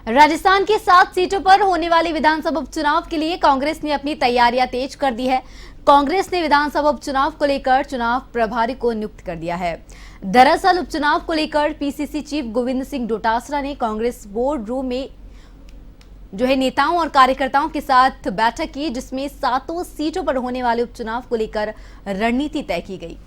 राजस्थान की 7 सीटों पर होने वाले विधानसभा उपचुनाव के लिए कांग्रेस ने अपनी तैयारियां तेज कर दी है। कांग्रेस ने विधानसभा उपचुनाव को लेकर चुनाव प्रभारी को नियुक्त कर दिया है। दरअसल उपचुनाव को लेकर पीसीसी चीफ गोविंद सिंह डोटासरा ने कांग्रेस बोर्ड रूम में नेताओं और कार्यकर्ताओं के साथ बैठक की, जिसमें 7 सीटों पर होने वाले उपचुनाव को लेकर रणनीति तय की गई।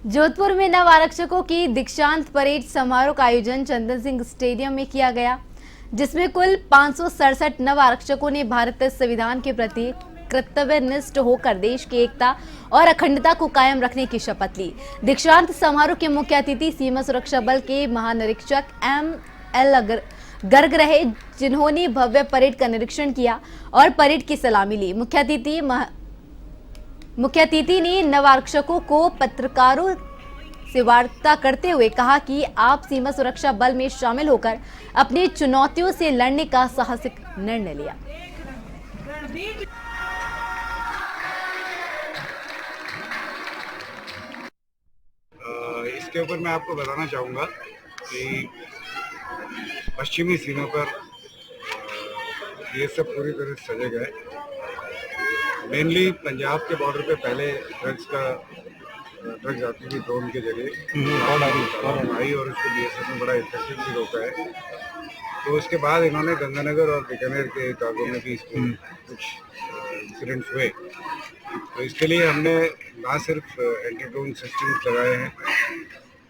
जोधपुर में नव आरक्षकों की दीक्षांत परेड समारोह का आयोजन चंदन सिंह स्टेडियम में किया गया, जिसमें कुल 567 नव आरक्षकों ने भारतीय संविधान के प्रति कर्तव्यनिष्ठ होकर देश की एकता और अखंडता को कायम रखने की शपथ ली। दीक्षांत समारोह के मुख्य अतिथि सीमा सुरक्षा बल के महानिरीक्षक ML गर्ग रहे, जिन्होंने भव्य परेड का निरीक्षण किया और परेड की सलामी ली। मुख्य अतिथि ने नव आरक्षकों को पत्रकारों से वार्ता करते हुए कहा कि आप सीमा सुरक्षा बल में शामिल होकर अपनी चुनौतियों से लड़ने का साहसिक निर्णय लिया। इसके ऊपर मैं आपको बताना चाहूँगा कि पश्चिमी सीमा पर ये सब पूरी तरह से सजे गए। मेनली पंजाब के बॉर्डर पे पहले ड्रग्स आती थी ड्रोन के जरिए आई और उसको बीएसएफ ने बड़ा इफेक्टिवली रोका है। तो उसके बाद इन्होंने गंगानगर और बीकानेर के इलाकों में भी इसके कुछ इंसिडेंट्स हुए। तो इसके लिए हमने ना सिर्फ एंटी ड्रोन सिस्टम्स लगाए हैं,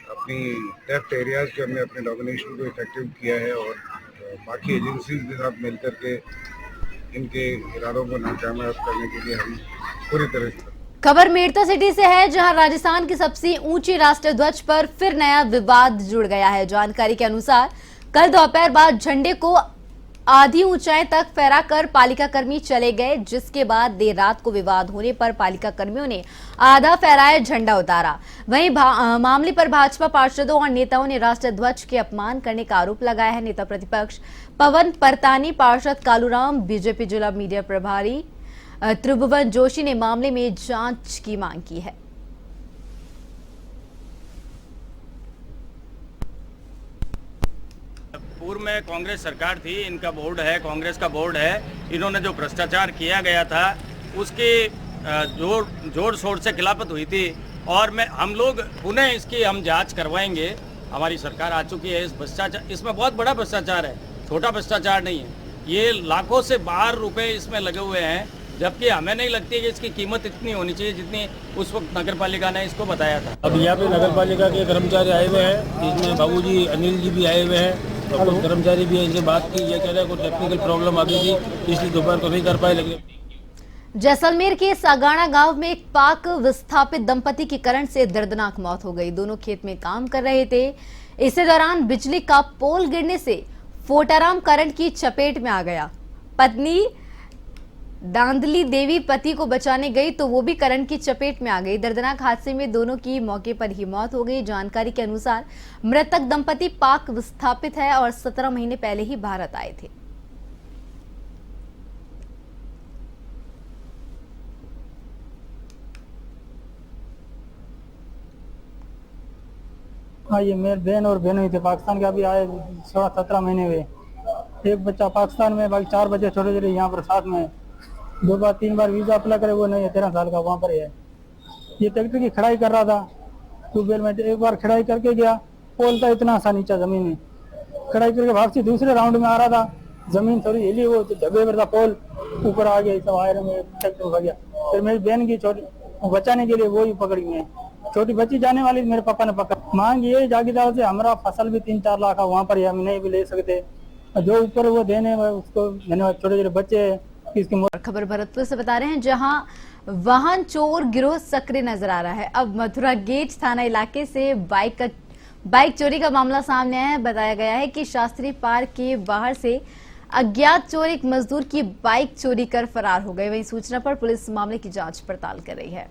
अपनी टेस्ट एरियाज के हमने अपने डोमिनेशन को इफेक्टिव किया है और बाकी एजेंसीज के साथ मिलकर के इनके इरादों को नाकामयाब करने के लिए हम पूरी तरह से। खबर मेड़ता सिटी से है, जहां राजस्थान की सबसे ऊंची राष्ट्रीय ध्वज पर फिर नया विवाद जुड़ गया है। जानकारी के अनुसार कल दोपहर बाद झंडे को आधी ऊंचाई तक फहराकर पालिका कर्मी चले गए, जिसके बाद देर रात को विवाद होने पर पालिका कर्मियों ने आधा फहराया झंडा उतारा। वहीं मामले पर भाजपा पार्षदों और नेताओं ने राष्ट्रीय ध्वज के अपमान करने का आरोप लगाया है। नेता प्रतिपक्ष पवन परतानी, पार्षद कालूराम, बीजेपी जिला मीडिया प्रभारी त्रिभुवन जोशी ने मामले में जांच की मांग की है। पूर्व में कांग्रेस सरकार थी, इनका बोर्ड है, कांग्रेस का बोर्ड है। इन्होंने जो भ्रष्टाचार किया गया था उसकी जोर शोर से खिलाफत हुई थी और हम लोग पुनः इसकी हम जांच करवाएंगे। हमारी सरकार आ चुकी है। इस भ्रष्टाचार, इसमें बहुत बड़ा भ्रष्टाचार है, छोटा भ्रष्टाचार नहीं है। ये लाखों से बाहर रुपए इसमें लगे हुए हैं, जबकि हमें नहीं लगती कि इसकी कीमत इतनी होनी चाहिए जितनी उस वक्त नगर पालिका ने इसको बताया था। अब यहाँ पे नगर पालिका के कर्मचारी आए हुए हैं, इसमें बाबूजी अनिल जी भी आए हुए हैं और कुछ कर्मचारी भी हैं। इनसे बात की, ये कह रहे हैं कुछ टेक्निकल प्रॉब्लम आ गई थी, इसलिए दोपहर को नहीं कर पाए। लेकिन जैसलमेर के सागाना गांव में एक पाक विस्थापित दंपति की करंट से दर्दनाक मौत हो गई। दोनों खेत में काम कर रहे थे। इसी दौरान बिजली का पोल गिरने से फोटाराम करंट की चपेट में आ गया। पत्नी दांदली देवी पति को बचाने गई तो वो भी करंट की चपेट में आ गई। दर्दनाक हादसे में दोनों की मौके पर ही मौत हो गई। जानकारी के अनुसार मृतक दंपति पाक विस्थापित है और 17 महीने पहले ही भारत आए थे। हाँ, ये मेरे बहन और बहन हुई थे पाकिस्तान के, अभी आए 16-17 महीने हुए। एक बच्चा पाकिस्तान में, बाकी 4 बच्चे छोटे छोटे यहाँ पर साथ में। 2 बार 3 बार वीजा अप्लाई करे, वो नहीं है, 13 साल का वहाँ पर है। ये ट्रैक्टर की खड़ाई कर रहा था ट्यूबवेल में। एक बार खड़ाई करके गया, पोल था इतना सा नीचा जमीन में, खड़ाई करके वापसी दूसरे राउंड में आ रहा था, जमीन थोड़ी हिली, वो ढब्बे पर था, पोल ऊपर आ गया, सब आयरन में ट्रैक्टर उठा गया। फिर मेरी बहन की छोटी बचाने के लिए वो ही पकड़ी में, छोटी बच्ची जाने वाली, मेरे पापा ने पकड़। मांग ये जागीरदार से हमारा फसल भी 3-4 लाख का वहाँ पर हम नहीं भी ले सकते, जो ऊपर वो देने उसको धन्यवाद। छोटे छोटे बच्चे इसकी। खबर भरतपुर से बता रहे हैं, जहां वाहन चोर गिरोह सक्रिय नजर आ रहा है। अब मथुरा गेट थाना इलाके से बाइक का बाइक चोरी का मामला सामने आया है। बताया गया है कि शास्त्री पार्क के बाहर से अज्ञात चोर एक मजदूर की बाइक चोरी कर फरार हो गए। वहीं सूचना पर पुलिस मामले की जांच पड़ताल कर रही है।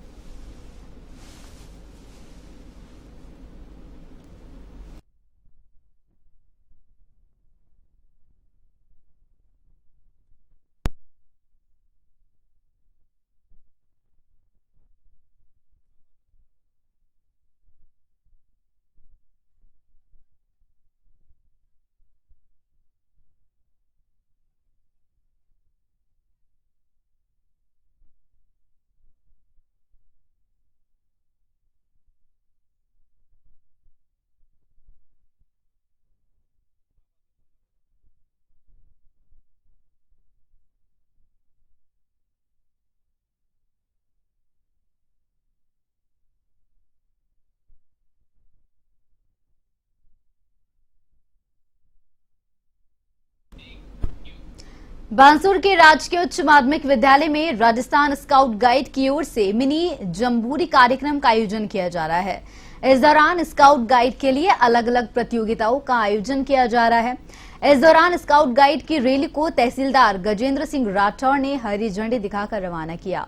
बांसुर के राजकीय उच्च माध्यमिक विद्यालय में राजस्थान स्काउट गाइड की ओर से मिनी जम्बूरी कार्यक्रम का आयोजन किया जा रहा है। इस दौरान स्काउट गाइड के लिए अलग अलग प्रतियोगिताओं का आयोजन किया जा रहा है। इस दौरान स्काउट गाइड की रैली को तहसीलदार गजेंद्र सिंह राठौर ने हरी झंडी दिखाकर रवाना किया,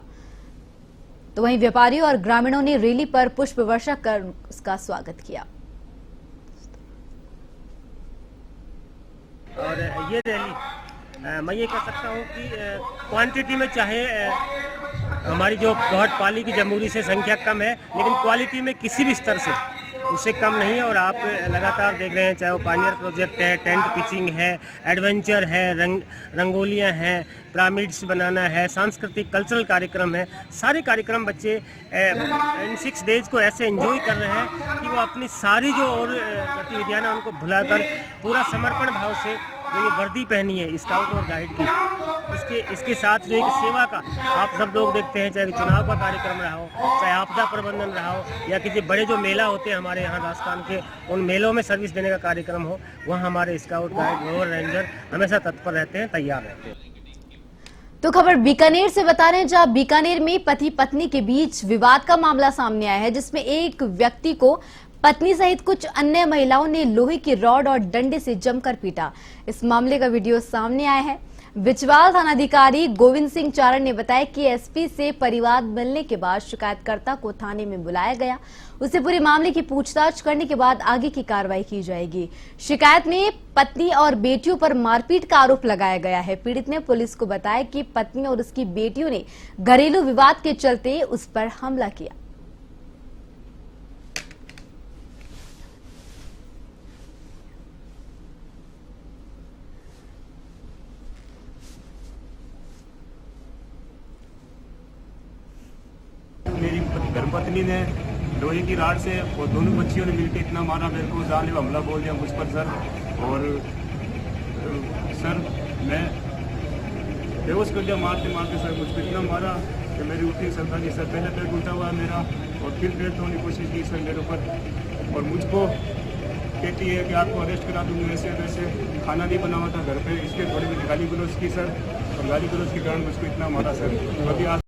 तो वहीं व्यापारियों और ग्रामीणों ने रैली पर पुष्प वर्षा कर उसका स्वागत किया। और ये रैली मैं ये कह सकता हूँ कि क्वांटिटी में चाहे हमारी जो गौहट पाली की जमहूरी से संख्या कम है, लेकिन क्वालिटी में किसी भी स्तर से उससे कम नहीं है। और आप लगातार देख रहे हैं, चाहे वो पानियर प्रोजेक्ट है, टेंट पिचिंग है, एडवेंचर है, रंगोलियाँ हैं, पिरामिड्स बनाना है, सांस्कृतिक कल्चरल कार्यक्रम है। सारे कार्यक्रम बच्चे इन 6 डेज को ऐसे एंजॉय कर रहे हैं कि वो अपनी सारी जो और गतिविधियाँ हैं उनको भुलाकर पूरा समर्पण भाव से जो ये वर्दी पहनी है स्काउट और गाइड की, इसके साथ जो एक सेवा का आप सब लोग देखते हैं, चाहे चुनाव का कार्यक्रम रहा हो, चाहे आपदा प्रबंधन रहा हो, या किसी बड़े जो मेला होते हैं हमारे यहाँ राजस्थान के, उन मेलों में सर्विस देने का कार्यक्रम हो, वहाँ हमारे स्काउट गाइड और रेंजर हमेशा तत्पर रहते हैं, तैयार रहते हैं। तो खबर बीकानेर से बता रहे हैं, जहां बीकानेर में पति पत्नी के बीच विवाद का मामला सामने आया है, जिसमें एक व्यक्ति को पत्नी सहित कुछ अन्य महिलाओं ने लोहे की रॉड और डंडे से जमकर पीटा। इस मामले का वीडियो सामने आया है। बिचवाल थानाधिकारी गोविंद सिंह चारण ने बताया कि एसपी से परिवाद मिलने के बाद शिकायतकर्ता को थाने में बुलाया गया। उससे पूरे मामले की पूछताछ करने के बाद आगे की कार्रवाई की जाएगी। शिकायत में पत्नी और बेटियों पर मारपीट का आरोप लगाया गया है। पीड़ित ने पुलिस को बताया कि पत्नी और उसकी बेटियों ने घरेलू विवाद के चलते उस पर हमला किया। मेरी धर्मपत्नी ने लोहे की राड से और दोनों बच्चियों ने मिलकर इतना मारा मेरे को, जान हमला बोल दिया मुझ पर सर। और सर मैं बेहोश कर दिया मारते मारते सर, मुझको इतना मारा कि मेरी उठनी सकता नहीं सर। पहले पेट उल्टा हुआ मेरा और फिर पेट धोने की कोशिश की सर मेरे ऊपर, और मुझको कहती है कि आपको अरेस्ट करा दूंगी वैसे वैसे। खाना नहीं बना हुआ था घर पे, इसके थोड़ी भी गाली गलौज की सर, और गाली गलौज के कारण मुझको इतना मारा सर। अभी